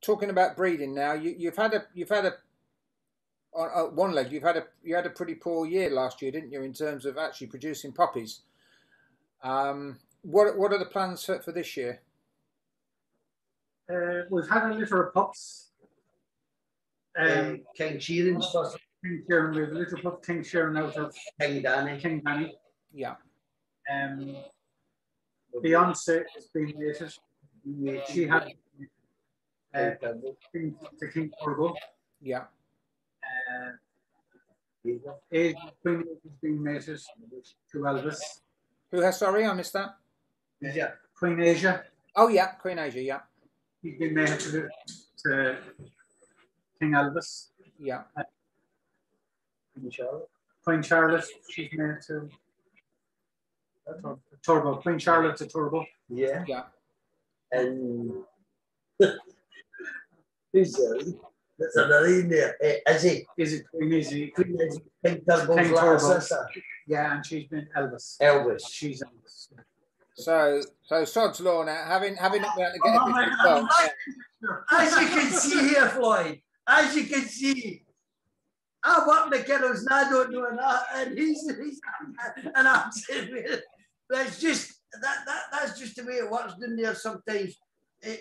talking about breeding now. You've had a on one leg. You had a pretty poor year last year, didn't you, in terms of actually producing puppies? What are the plans for this year? We've had a litter of pups. King Sheeran stuff. King Sheeran, we've a little pup King Sheeran out of King Danny. King Danny. Yeah. Beyonce has been mated. She had the King Turbo. Yeah. Queen has been mated to Elvis. Who has? Sorry, I missed that. Yeah. Queen Asia. Oh yeah, Queen Asia. Yeah. He's been mated to King Elvis. Yeah. Queen Charlotte. She's married to Turbo. Queen Charlotte to Turbo. Yeah. Yeah. And who's there's another in there. Izzy. Is it Queen Izzy? Queen Izzy. King Turbo's King Turbo. sister. Yeah, and she's been Elvis. Elvis. She's Elvis. So sod's law now. Having not been able to get a bit of As you can see here, Floyd, as you can see, I work the kiddos and I don't know that, and he's and I'm saying, that's just that's just the way it works down there. Sometimes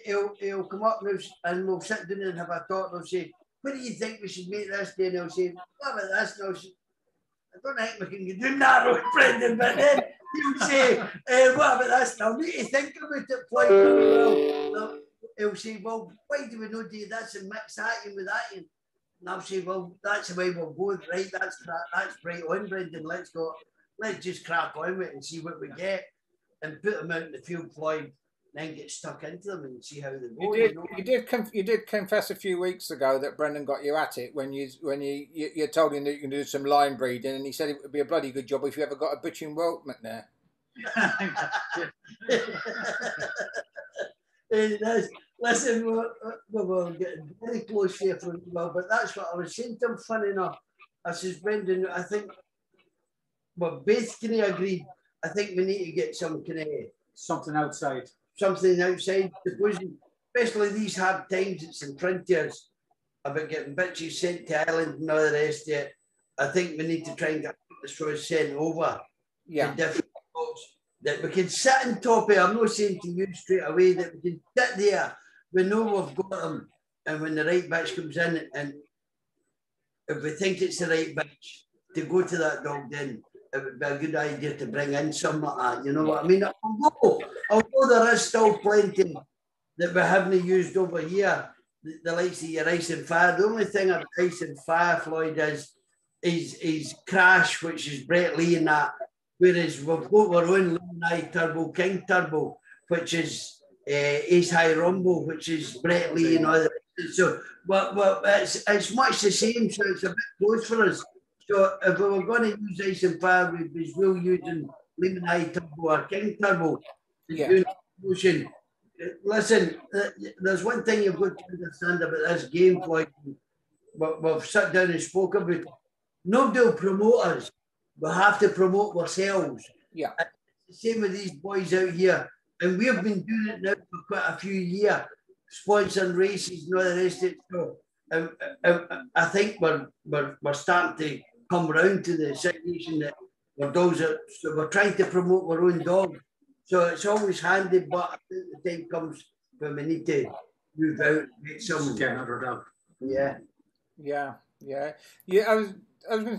he'll come up and we'll sit down and have a talk. And he'll say, "What do you think we should make this day?" And he'll say, "What about this?" And I'll say, "I don't think we can get doing that with Brendan," but then he'll say, "What about this?" And I'll need to think about it, Floyd. Well, he'll say, "Well, why do we not do this and mix that in with that?" And I'll say, "Well, that's the way we'll go. Right, that's right on, Brendan. Let's go. Let's just crack on with it and see what we get, and put them out in the field, Floyd, then get stuck into them and see how they go." You did confess a few weeks ago that Brendan got you at it when you told him that you can do some line breeding, and he said it would be a bloody good job if you ever got a bitching whelpman there. Listen, we're getting very close here for well, but that's what I was saying to him. Funny enough, I says, "Brendan, I think we're both kind of agreed. I think we need to get some kind of something outside, especially these hard times. It's in frontiers about getting bitches sent to Ireland and all the rest of it. I think we need to try and get the straws sent over to different folks that we can sit on top of. I'm not saying to you straight away that we can sit there. We know we've got them, and when the right bitch comes in, and if we think it's the right bitch to go to that dog, then it would be a good idea to bring in some like that. You know what I mean? Although there is still plenty that we haven't used over here, the likes of your Ice and Fire. The only thing about Ice and Fire, Floyd, is Crash, which is Brett Lee and that. Whereas we've got our own Luminai Turbo, King Turbo, which is Ace High Rumble, which is Brett Lee and all that. So, well, it's much the same, so it's a bit close for us. So if we were going to use Ice and Fire, we'd be still using Luminai Turbo or King Turbo. Yeah. Listen, there's one thing you've got to understand about this game, Floyd. We've sat down and spoke about it. Nobody will promote us. We have to promote ourselves. Yeah. It's the same with these boys out here. And we've been doing it now for quite a few years, sponsoring races and all the rest of it. So I think we're starting to come around to the situation that our dogs are, so we're trying to promote our own dog. So it's always handy, but I think the time comes when we need to move out and get some. get another dog. Yeah.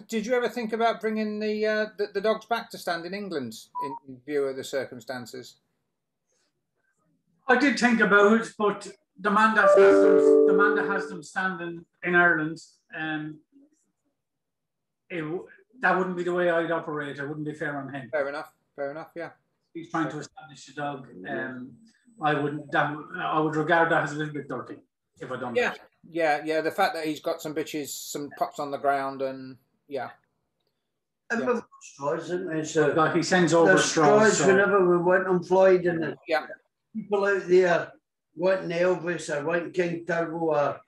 Did you ever think about bringing the dogs back to stand in England in view of the circumstances? I did think about it, but the man that has them standing in Ireland, that wouldn't be the way I'd operate. It wouldn't be fair on him. Fair enough. Yeah. He's trying to establish the dog. I would regard that as a little bit dirty if I don't. Yeah. The fact that he's got some bitches, some pups on the ground, and yeah. And we've got straws, isn't there? So like he sends over straws whenever we want them, Floyd, and people out there wanting Elvis or wanting King Turbo or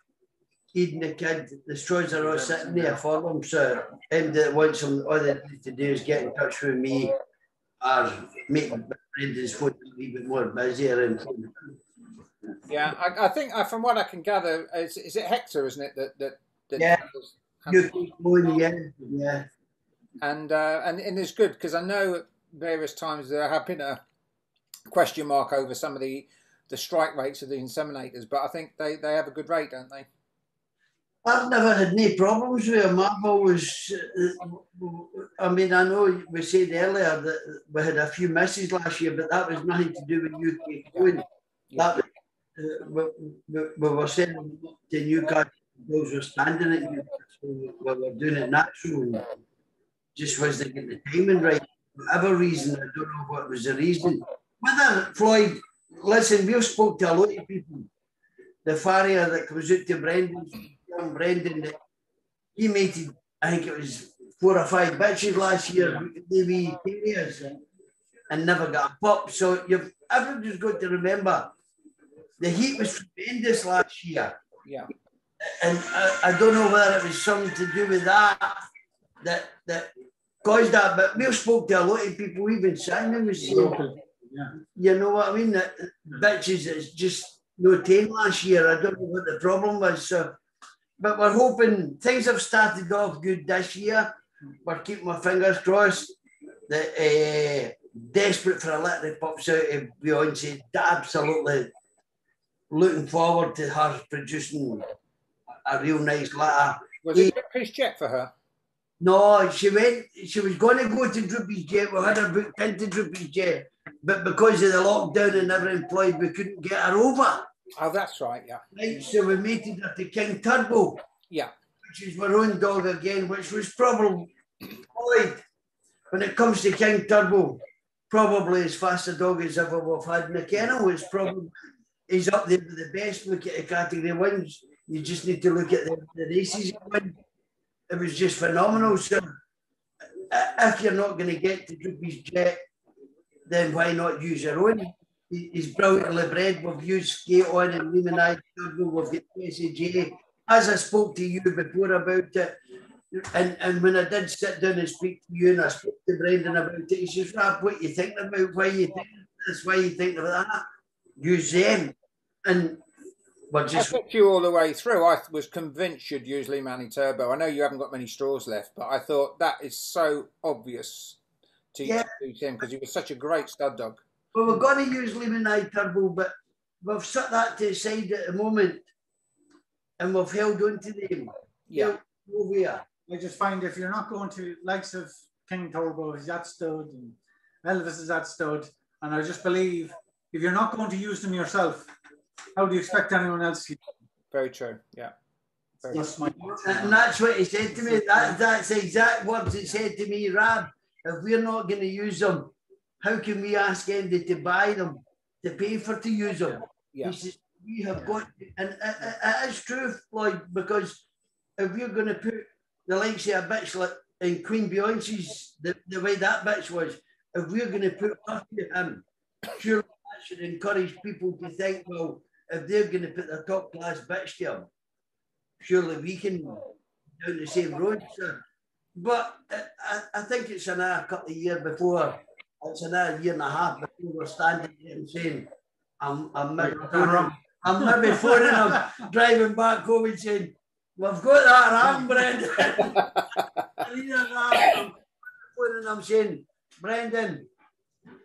Eden the Kid, the straws are all sitting there for them. So anybody that wants them, all they need to do is get in touch with me or make Brendan's phone a wee bit more busier, and Yeah, I think from what I can gather, is it Hector, isn't it? That yeah, you keep going, yeah. And it's good because I know at various times there have been a question mark over some of the strike rates of the inseminators, but I think they have a good rate, don't they? I've never had any problems with them. I've always, I mean, I know we said earlier that we had a few misses last year, but that was nothing to do with UK going. Yeah. That we were sending to Newcastle, those were standing at Newcastle, we were doing it natural. Just wasn't getting the timing right. For whatever reason, I don't know what was the reason. Whether Floyd, listen, we've spoke to a lot of people. The farrier that comes out to Brendan, young Brendan, that he mated, I think it was 4 or 5 bitches last year, maybe terriers, and never got a pup. So everyone's got to remember the heat was tremendous last year. Yeah. And I don't know whether it was something to do with that caused that, but we've spoke to a lot of people, even Simon was saying, you know what I mean, that bitches is just no tame last year. I don't know what the problem was. So, but we're hoping things have started off good this year. We're keeping my fingers crossed. That desperate for a litter of pups out of Beyonce. Absolutely looking forward to her producing a real nice litter. Was it Droopy's Jet for her? No, she was going to go to Droopy's Jet. We had her booked into Droopy's Jet, but because of the lockdown and never employed, we couldn't get her over. Oh, that's right, yeah. Right, so we mated her to King Turbo. Yeah. Which is my own dog again, which was probably, when it comes to King Turbo, probably as fast a dog as ever we've had in the kennel. It's probably, he's up there with the best. Look at the category wins. You just need to look at the races he won. It was just phenomenal. So if you're not going to get to Droopy's Jet, then why not use your own? He's brilliantly bred. We've used Skate On and Luminite. We've got SAJ. As I spoke to you before about it, and when I did sit down and speak to you and I spoke to Brendan about it, he says, Rab, what are you thinking about? Why are you thinking this? Why are you thinking about that? Use them. And we're just... I took you all the way through. I was convinced you'd use Lee Manny Turbo. I know you haven't got many straws left, but I thought that is so obvious to use him because he was such a great stud dog. Well, we're going to use Lee Manny Turbo, but we've set that to the side at the moment and we've held on to them. Yeah. Over here. I just find if you're not going to likes of King Turbo, he's that stud, and Elvis is that stud, and I just believe if you're not going to use them yourself, how do you expect anyone else to? Very true, yeah. And that's what he said to me. That's the exact words he said to me, Rab. If we're not going to use them, how can we ask Andy to buy them, to pay to use them? Yeah. He says, we have got, and it is true, Floyd, because if we're going to put the likes of a bitch like in Queen Beyonce's, the way that bitch was, if we're going to put her to him, surely that should encourage people to think, well, if they're going to put the top class bitch to him, surely we can down the same road. So, but I think it's another couple of years before, it's another year and a half before we're standing here and saying, I'm maybe phoning him, driving back home and saying, we've got that wrong, Brendan. I'm saying, Brendan,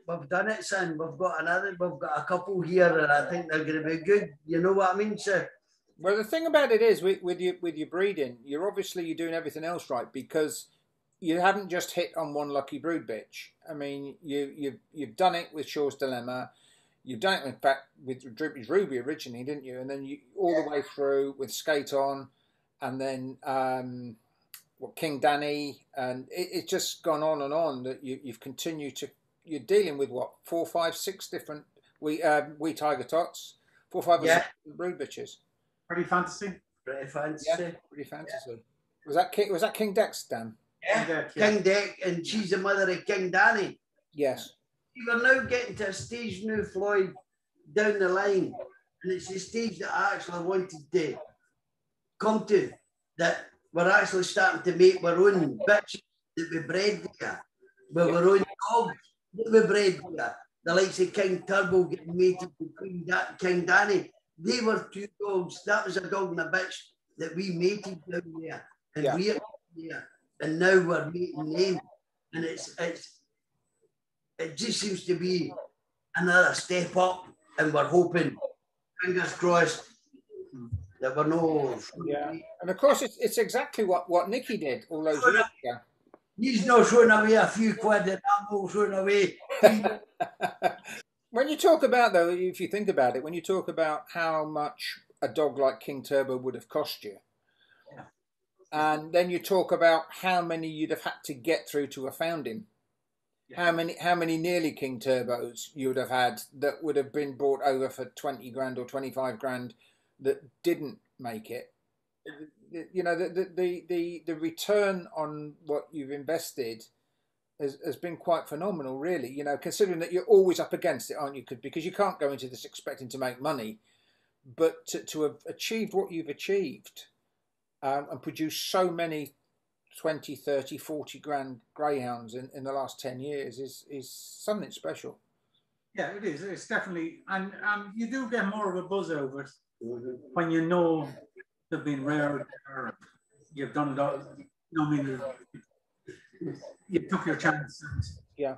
we've done it, son. We've got a couple here, and I think they're going to be good. You know what I mean, sir? Well, the thing about it is, with your breeding, you're doing everything else right because you haven't just hit on one lucky brood bitch. I mean, you've done it with Shaw's Dilemma. You've done it, in fact, with Droopy's Ruby originally, didn't you? And then you all the way through with Skate On, and then King Danny, and it's just gone on and on. That you've continued to. You're dealing with what 4, 5, 6 different wee tiger tots, 4, 5, or 6 brood bitches. Pretty fantasy. Pretty fantasy. Yeah, pretty fantasy. Yeah. Was that King Dex, Dan? Yeah, King Dex, and she's the mother of King Danny. Yes. We're now getting to a stage now, Floyd, down the line, and it's the stage that I actually wanted to come to, that we're actually starting to make our own bitches that we bred here, with our own dogs that we bred here. The likes of King Turbo getting mated to King Danny. They were two dogs. That was a dog and a bitch that we mated down there and reared there, and now we're mating them, and it just seems to be another step up, and we're hoping, fingers crossed, that we're no. Yeah, and of course it's exactly what Nicky did all those years ago. He's not throwing away a few quid, and I'm not throwing away. When you talk about, though, if you think about it, when you talk about how much a dog like King Turbo would have cost you, and then you talk about how many you'd have had to get through to have found him, how many nearly King Turbos you would have had that would have been brought over for 20 grand or 25 grand that didn't make it. You know, the return on what you've invested has been quite phenomenal, really. You know, considering that you're always up against it, aren't you? Because you can't go into this expecting to make money, but to have achieved what you've achieved and produce so many 20, 30, 40 grand greyhounds in the last 10 years is something special. Yeah, it is. It's definitely, and you do get more of a buzz over it when you know they've been rare, you've done it all. You know, I mean, you took your chance. And, yeah.